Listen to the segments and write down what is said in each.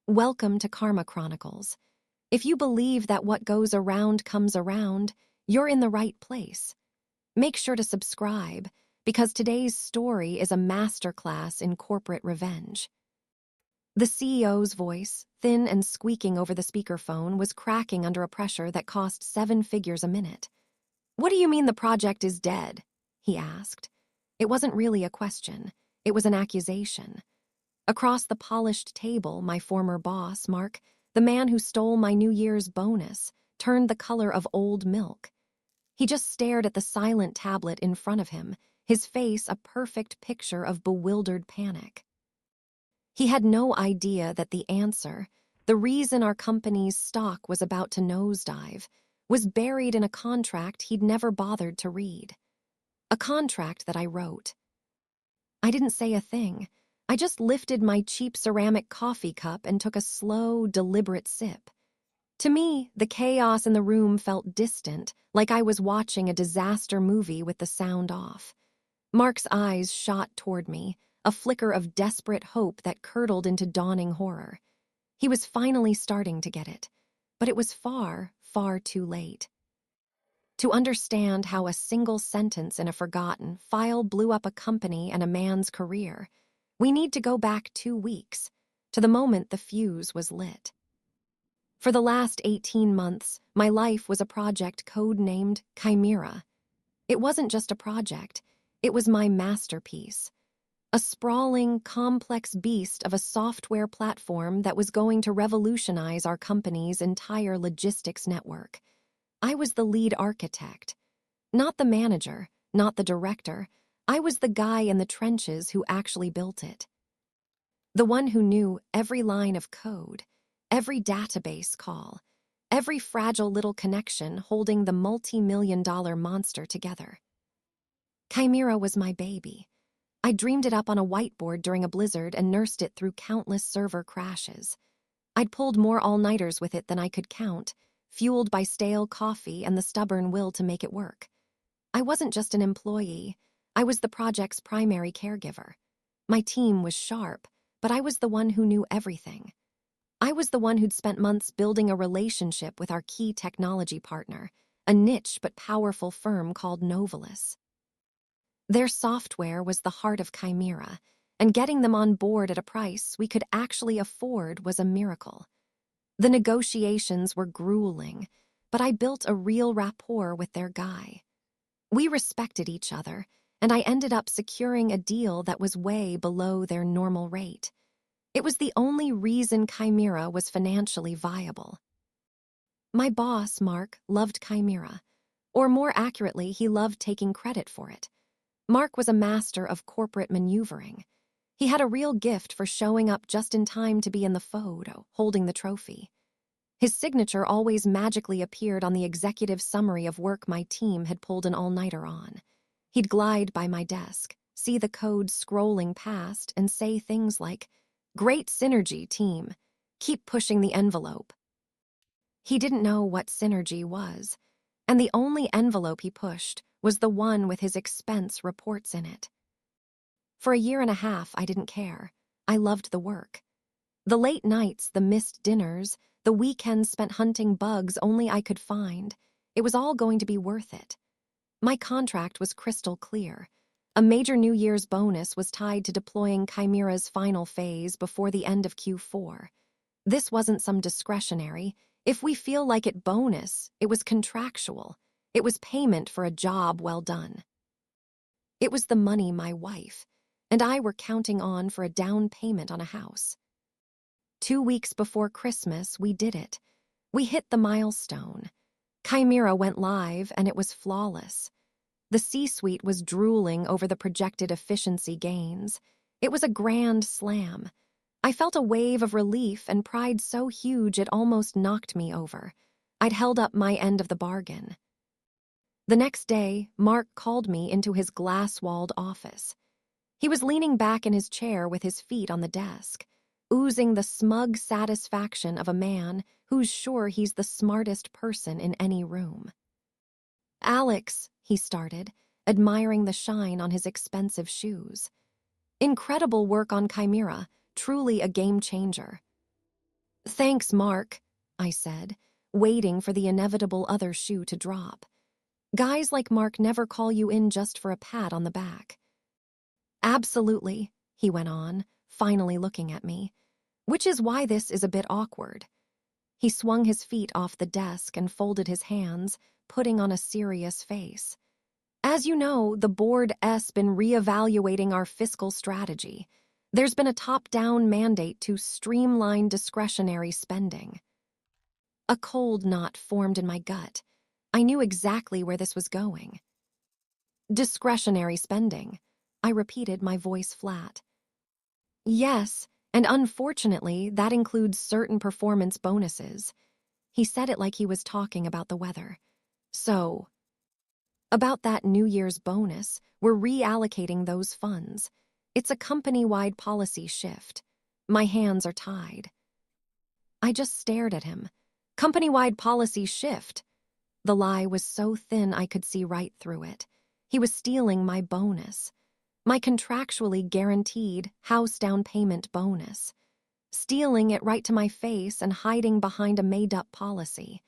Welcome to Karma Chronicles. If you believe that what goes around comes around, you're in the right place. Make sure to subscribe, because today's story is a masterclass in corporate revenge. The CEO's voice, thin and squeaking over the speakerphone, was cracking under a pressure that cost 7 figures a minute. "What do you mean the project is dead?" he asked. It wasn't really a question. It was an accusation. Across the polished table, my former boss, Mark, the man who stole my New Year's bonus, turned the color of old milk. He just stared at the silent tablet in front of him, his face a perfect picture of bewildered panic. He had no idea that the answer, the reason our company's stock was about to nosedive, was buried in a contract he'd never bothered to read. A contract that I wrote. I didn't say a thing. I just lifted my cheap ceramic coffee cup and took a slow, deliberate sip. To me, the chaos in the room felt distant, like I was watching a disaster movie with the sound off. Mark's eyes shot toward me, a flicker of desperate hope that curdled into dawning horror. He was finally starting to get it, but it was far, far too late. To understand how a single sentence in a forgotten file blew up a company and a man's career, we need to go back 2 weeks, to the moment the fuse was lit. For the last 18 months, my life was a project code-named Chimera. It wasn't just a project, it was my masterpiece. A sprawling, complex beast of a software platform that was going to revolutionize our company's entire logistics network. I was the lead architect. Not the manager, not the director. I was the guy in the trenches who actually built it. The one who knew every line of code, every database call, every fragile little connection holding the multi-million-dollar monster together. Chimera was my baby. I dreamed it up on a whiteboard during a blizzard and nursed it through countless server crashes. I'd pulled more all-nighters with it than I could count, fueled by stale coffee and the stubborn will to make it work. I wasn't just an employee. I was the project's primary caregiver. My team was sharp, but I was the one who knew everything. I was the one who'd spent months building a relationship with our key technology partner, a niche but powerful firm called Novalis. Their software was the heart of Chimera, and getting them on board at a price we could actually afford was a miracle. The negotiations were grueling, but I built a real rapport with their guy. We respected each other, and I ended up securing a deal that was way below their normal rate. It was the only reason Chimera was financially viable. My boss, Mark, loved Chimera, or more accurately, he loved taking credit for it. Mark was a master of corporate maneuvering. He had a real gift for showing up just in time to be in the photo, holding the trophy. His signature always magically appeared on the executive summary of work my team had pulled an all-nighter on. He'd glide by my desk, see the code scrolling past, and say things like, "Great synergy, team. Keep pushing the envelope." He didn't know what synergy was, and the only envelope he pushed was the one with his expense reports in it. For a year and a half, I didn't care. I loved the work. The late nights, the missed dinners, the weekends spent hunting bugs only I could find, it was all going to be worth it. My contract was crystal clear. A major New Year's bonus was tied to deploying Chimera's final phase before the end of Q4. This wasn't some discretionary, if we feel like it bonus, it was contractual. It was payment for a job well done. It was the money my wife and I were counting on for a down payment on a house. 2 weeks before Christmas, we did it. We hit the milestone. Chimera went live, and it was flawless. The C-suite was drooling over the projected efficiency gains. It was a grand slam. I felt a wave of relief and pride so huge it almost knocked me over. I'd held up my end of the bargain. The next day, Mark called me into his glass-walled office. He was leaning back in his chair with his feet on the desk, oozing the smug satisfaction of a man who's sure he's the smartest person in any room. "Alex," he started, admiring the shine on his expensive shoes. "Incredible work on Chimera, truly a game changer." Thanks, Mark, I said, waiting for the inevitable other shoe to drop. Guys like Mark never call you in just for a pat on the back. Absolutely, he went on, finally looking at me, which is why this is a bit awkward. He swung his feet off the desk and folded his hands, putting on a serious face. As you know, the board's been reevaluating our fiscal strategy. There's been a top-down mandate to streamline discretionary spending. A cold knot formed in my gut. I knew exactly where this was going. Discretionary spending. I repeated, my voice flat. Yes, and unfortunately, that includes certain performance bonuses. He said it like he was talking about the weather. So, about that New Year's bonus, we're reallocating those funds. It's a company-wide policy shift. My hands are tied. I just stared at him. Company-wide policy shift. The lie was so thin I could see right through it. He was stealing my bonus. My contractually guaranteed house down payment bonus. Stealing it right to my face and hiding behind a made-up policy.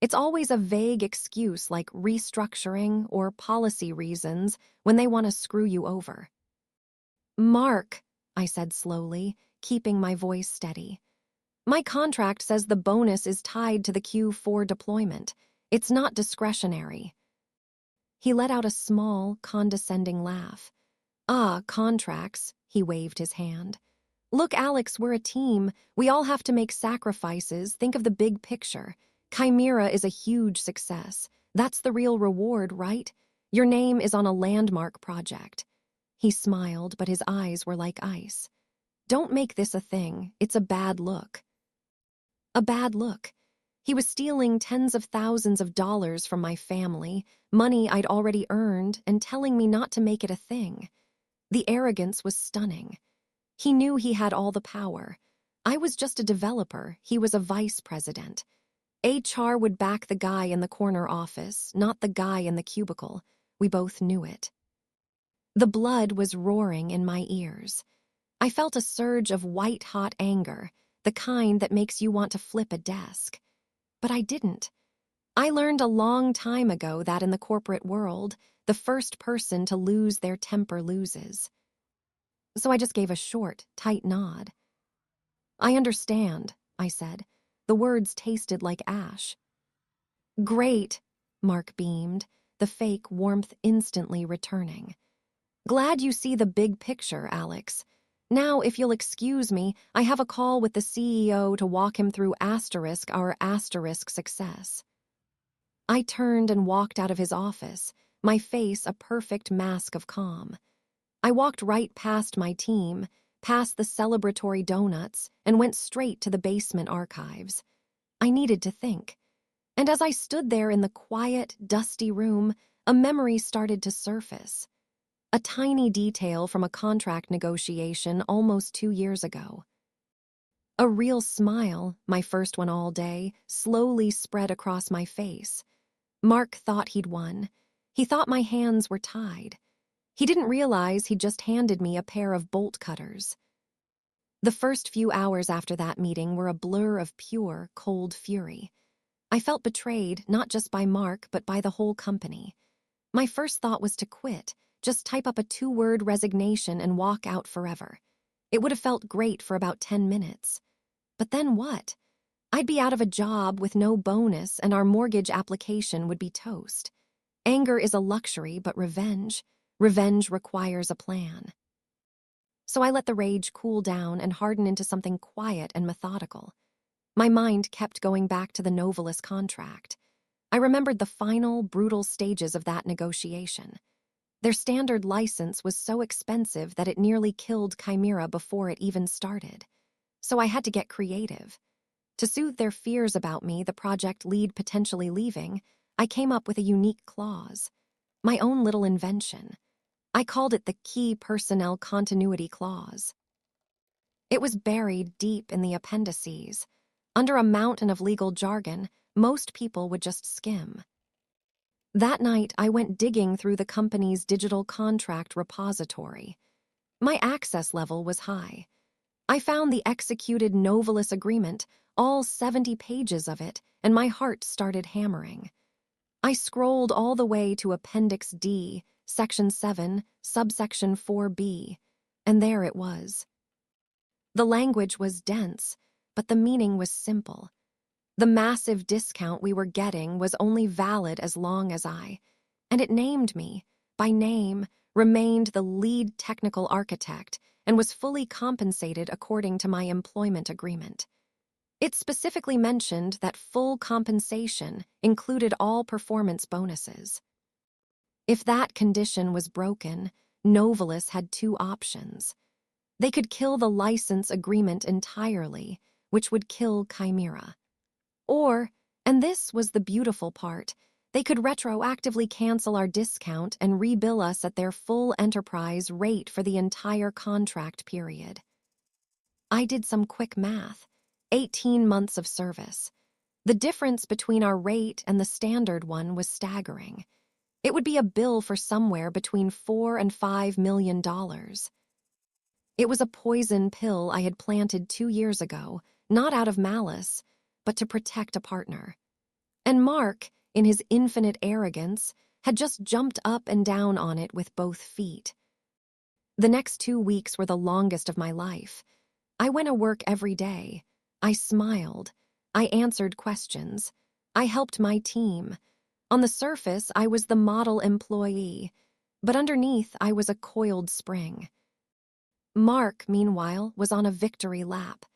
It's always a vague excuse like restructuring or policy reasons when they want to screw you over. Mark, I said slowly, keeping my voice steady. My contract says the bonus is tied to the Q4 deployment. It's not discretionary. He let out a small, condescending laugh. Ah, contracts, he waved his hand. Look, Alex, we're a team. We all have to make sacrifices. Think of the big picture. Chimera is a huge success. That's the real reward, right? Your name is on a landmark project. He smiled, but his eyes were like ice. Don't make this a thing. It's a bad look. A bad look. He was stealing tens of thousands of dollars from my family, money I'd already earned, and telling me not to make it a thing. The arrogance was stunning. He knew he had all the power. I was just a developer. He was a vice president. HR would back the guy in the corner office, not the guy in the cubicle. We both knew it. The blood was roaring in my ears. I felt a surge of white-hot anger, the kind that makes you want to flip a desk. But I didn't. I learned a long time ago that in the corporate world, the first person to lose their temper loses. So I just gave a short, tight nod. I understand, I said. The words tasted like ash. Great, Mark beamed, the fake warmth instantly returning. Glad you see the big picture, Alex. Now, if you'll excuse me, I have a call with the CEO to walk him through our success. I turned and walked out of his office, my face a perfect mask of calm. I walked right past my team, past the celebratory donuts, and went straight to the basement archives. I needed to think. And as I stood there in the quiet, dusty room, a memory started to surface. A tiny detail from a contract negotiation almost 2 years ago. A real smile, my first one all day, slowly spread across my face. Mark thought he'd won. He thought my hands were tied. He didn't realize he'd just handed me a pair of bolt cutters. The first few hours after that meeting were a blur of pure, cold fury. I felt betrayed, not just by Mark, but by the whole company. My first thought was to quit, just type up a 2-word resignation and walk out forever. It would have felt great for about 10 minutes. But then what? I'd be out of a job with no bonus and our mortgage application would be toast. Anger is a luxury, but revenge requires a plan. So I let the rage cool down and harden into something quiet and methodical. My mind kept going back to the Novelis contract. I remembered the final, brutal stages of that negotiation. Their standard license was so expensive that it nearly killed Chimera before it even started. So I had to get creative. To soothe their fears about me, the project lead potentially leaving, I came up with a unique clause. My own little invention. I called it the Key Personnel Continuity Clause. It was buried deep in the appendices. Under a mountain of legal jargon, most people would just skim. That night, I went digging through the company's digital contract repository. My access level was high. I found the executed Novalis agreement, all 70 pages of it, and my heart started hammering. I scrolled all the way to Appendix D, Section 7, Subsection 4B, and there it was. The language was dense, but the meaning was simple. The massive discount we were getting was only valid as long as and it named me, by name, remained the lead technical architect, and was fully compensated according to my employment agreement. It specifically mentioned that full compensation included all performance bonuses. If that condition was broken, Novalis had two options. They could kill the license agreement entirely, which would kill Chimera. Or, and this was the beautiful part, they could retroactively cancel our discount and rebill us at their full enterprise rate for the entire contract period. I did some quick math. 18 months of service. The difference between our rate and the standard one was staggering. It would be a bill for somewhere between $4 and $5 million. It was a poison pill I had planted 2 years ago, not out of malice, but to protect a partner. And Mark, in his infinite arrogance, had just jumped up and down on it with both feet. The next 2 weeks were the longest of my life. I went to work every day. I smiled. I answered questions. I helped my team. On the surface, I was the model employee, but underneath, I was a coiled spring. Mark, meanwhile, was on a victory lap.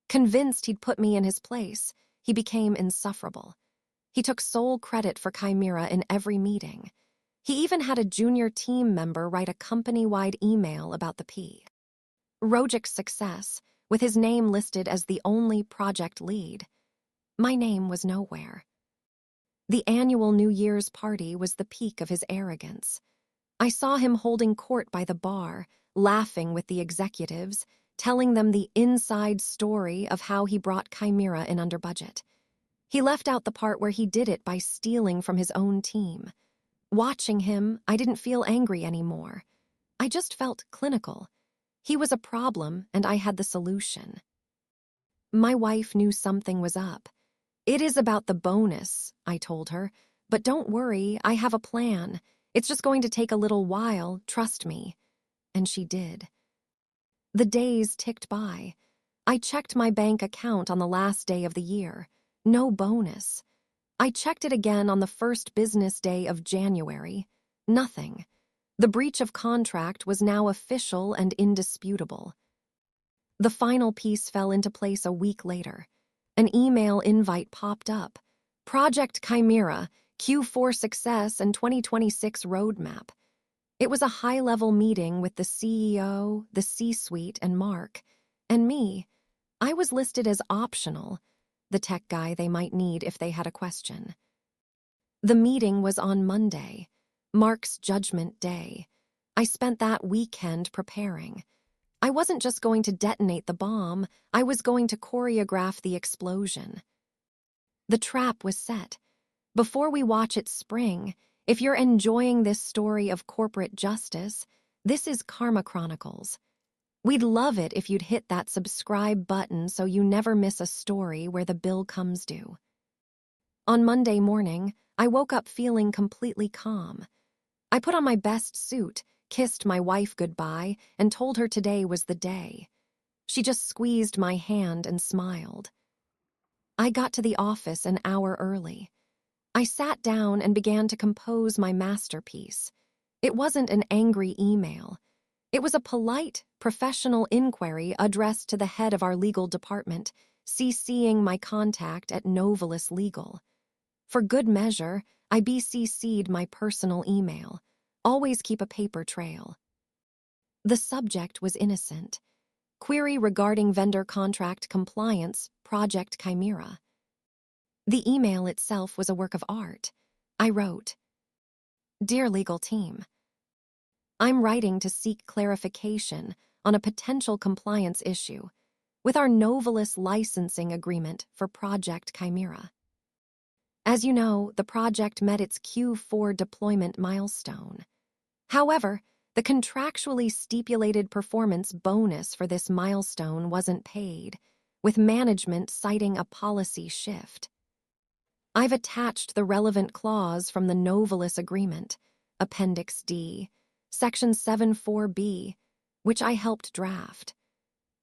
Convinced he'd put me in his place, he became insufferable. He took sole credit for Chimera in every meeting. He even had a junior team member write a company-wide email about the ProRevenge success, with his name listed as the only project lead. My name was nowhere. The annual New Year's party was the peak of his arrogance. I saw him holding court by the bar, laughing with the executives, telling them the inside story of how he brought Chimera in under budget. He left out the part where he did it by stealing from his own team. Watching him, I didn't feel angry anymore. I just felt clinical. He was a problem, and I had the solution. My wife knew something was up. "It is about the bonus," I told her, "but don't worry, I have a plan. It's just going to take a little while, trust me." And she did. The days ticked by. I checked my bank account on the last day of the year. No bonus. I checked it again on the first business day of January. Nothing. The breach of contract was now official and indisputable. The final piece fell into place a week later. An email invite popped up. Project Chimera, Q4 Success and 2026 Roadmap. It was a high-level meeting with the CEO, the C-suite, and Mark. And me. I was listed as optional, the tech guy they might need if they had a question. The meeting was on Monday, Mark's judgment day. I spent that weekend preparing. I wasn't just going to detonate the bomb, I was going to choreograph the explosion. The trap was set. Before we watch it spring, if you're enjoying this story of corporate justice, this is Karma Chronicles. We'd love it if you'd hit that subscribe button so you never miss a story where the bill comes due. On Monday morning, I woke up feeling completely calm. I put on my best suit, kissed my wife goodbye, and told her today was the day. She just squeezed my hand and smiled. I got to the office an hour early. I sat down and began to compose my masterpiece. It wasn't an angry email. It was a polite, professional inquiry addressed to the head of our legal department, CCing my contact at Novalis Legal. For good measure, I BCC'd my personal email. Always keep a paper trail. The subject was innocent. Query regarding vendor contract compliance, Project Chimera. The email itself was a work of art. I wrote, "Dear legal team, I'm writing to seek clarification on a potential compliance issue with our Novalis licensing agreement for Project Chimera. As you know, the project met its Q4 deployment milestone. However, The contractually stipulated performance bonus for this milestone wasn't paid, with management citing a policy shift. I've attached the relevant clause from the Novelis Agreement, Appendix D, Section 74B, which I helped draft.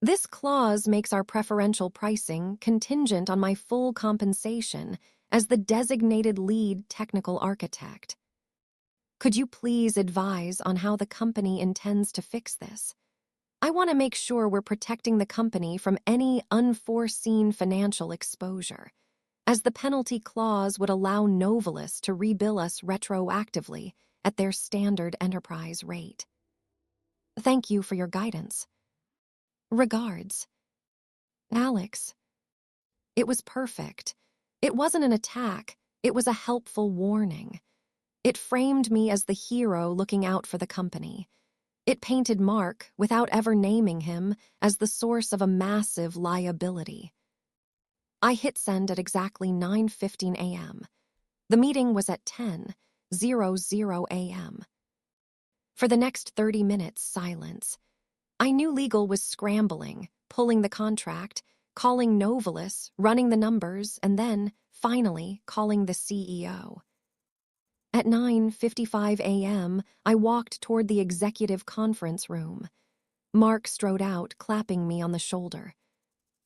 This clause makes our preferential pricing contingent on my full compensation as the designated lead technical architect. Could you please advise on how the company intends to fix this? I want to make sure we're protecting the company from any unforeseen financial exposure, as the penalty clause would allow Novelis to rebill us retroactively at their standard enterprise rate. Thank you for your guidance. Regards. Alex. It was perfect. It wasn't an attack, it was a helpful warning. It framed me as the hero looking out for the company. It painted Mark, without ever naming him, as the source of a massive liability. I hit send at exactly 9:15 a.m. The meeting was at 10:00 a.m. For the next 30 minutes, silence. I knew legal was scrambling, pulling the contract, calling Novelis, running the numbers, and then, finally, calling the CEO. At 9:55 a.m., I walked toward the executive conference room. Mark strode out, clapping me on the shoulder.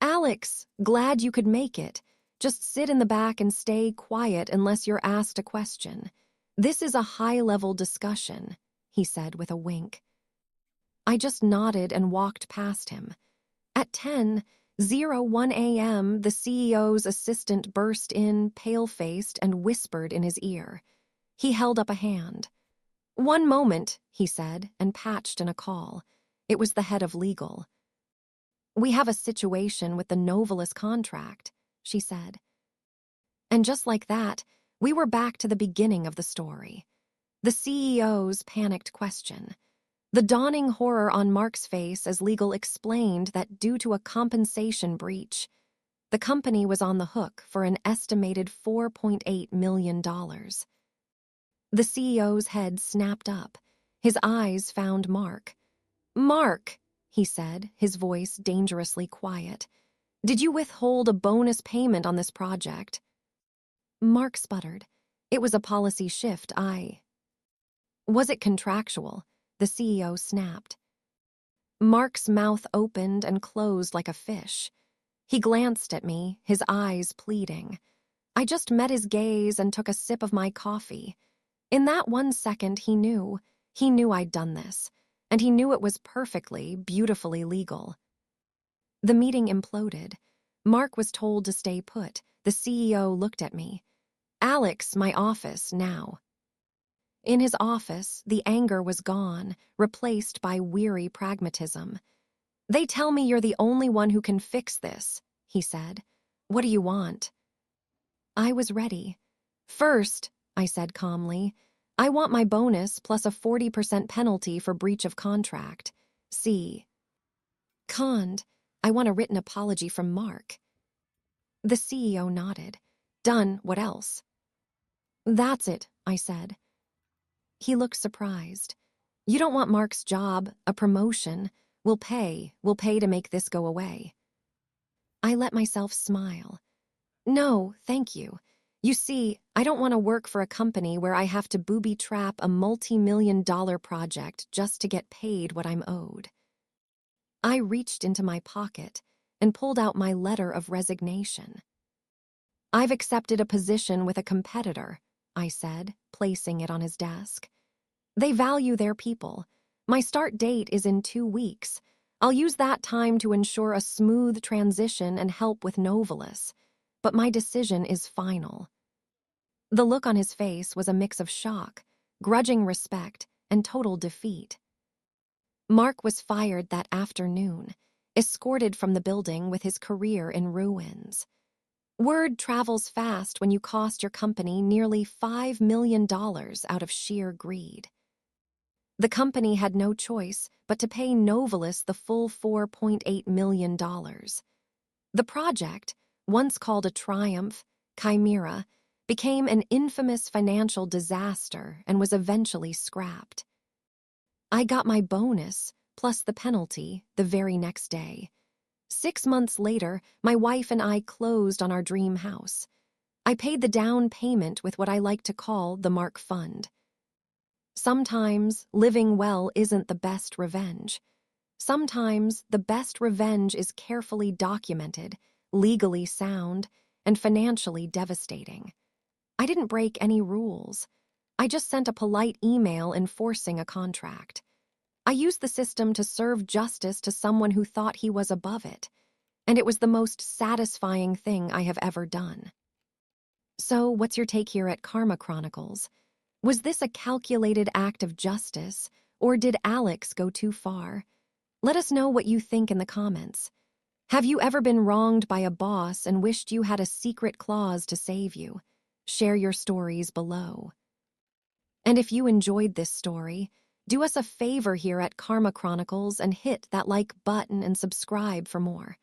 Alex, glad you could make it. Just sit in the back and stay quiet unless you're asked a question. This is a high-level discussion, he said with a wink. I just nodded and walked past him. At 10:01 a.m., the CEO's assistant burst in, pale-faced, and whispered in his ear. He held up a hand. "One moment," he said, and patched in a call. It was the head of legal. "We have a situation with the Novelis contract," she said. And just like that, we were back to the beginning of the story. The CEO's panicked question. The dawning horror on Mark's face as legal explained that due to a compensation breach, the company was on the hook for an estimated $4.8 million. The CEO's head snapped up. His eyes found Mark. "Mark," he said, his voice dangerously quiet, "did you withhold a bonus payment on this project?" Mark sputtered. It was a policy shift, Was it contractual? The CEO snapped. Mark's mouth opened and closed like a fish. He glanced at me, his eyes pleading. I just met his gaze and took a sip of my coffee. In that 1 second, he knew I'd done this, and he knew it was perfectly, beautifully legal. The meeting imploded. Mark was told to stay put. The CEO looked at me. "Alex, my office, now." In his office, the anger was gone, replaced by weary pragmatism. "They tell me you're the only one who can fix this," he said. "What do you want?" I was ready. "First," I said calmly, "I want my bonus plus a 40% penalty for breach of contract. C. Conned, I want a written apology from Mark." The CEO nodded. "Done. What else?" "That's it," I said. He looked surprised. "You don't want Mark's job, a promotion. We'll pay to make this go away." I let myself smile. "No, thank you. You see, I don't want to work for a company where I have to booby-trap a multi-million-dollar project just to get paid what I'm owed." I reached into my pocket and pulled out my letter of resignation. "I've accepted a position with a competitor," I said, placing it on his desk. "They value their people. My start date is in 2 weeks. I'll use that time to ensure a smooth transition and help with Novelis, but my decision is final." The look on his face was a mix of shock, grudging respect, and total defeat. Mark was fired that afternoon, escorted from the building with his career in ruins. Word travels fast when you cost your company nearly $5 million out of sheer greed. The company had no choice but to pay Novelis the full $4.8 million. The project, once called a triumph, Chimera, became an infamous financial disaster and was eventually scrapped. I got my bonus, plus the penalty, the very next day. 6 months later, my wife and I closed on our dream house. I paid the down payment with what I like to call the Mark Fund. Sometimes living well isn't the best revenge. Sometimes the best revenge is carefully documented, legally sound, and financially devastating. I didn't break any rules. I just sent a polite email enforcing a contract. I used the system to serve justice to someone who thought he was above it, and it was the most satisfying thing I have ever done. So, what's your take here at Karma Chronicles? Was this a calculated act of justice, or did Alex go too far? Let us know what you think in the comments. Have you ever been wronged by a boss and wished you had a secret clause to save you? Share your stories below. And if you enjoyed this story, do us a favor here at Karma Chronicles and hit that like button and subscribe for more.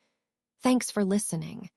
Thanks for listening.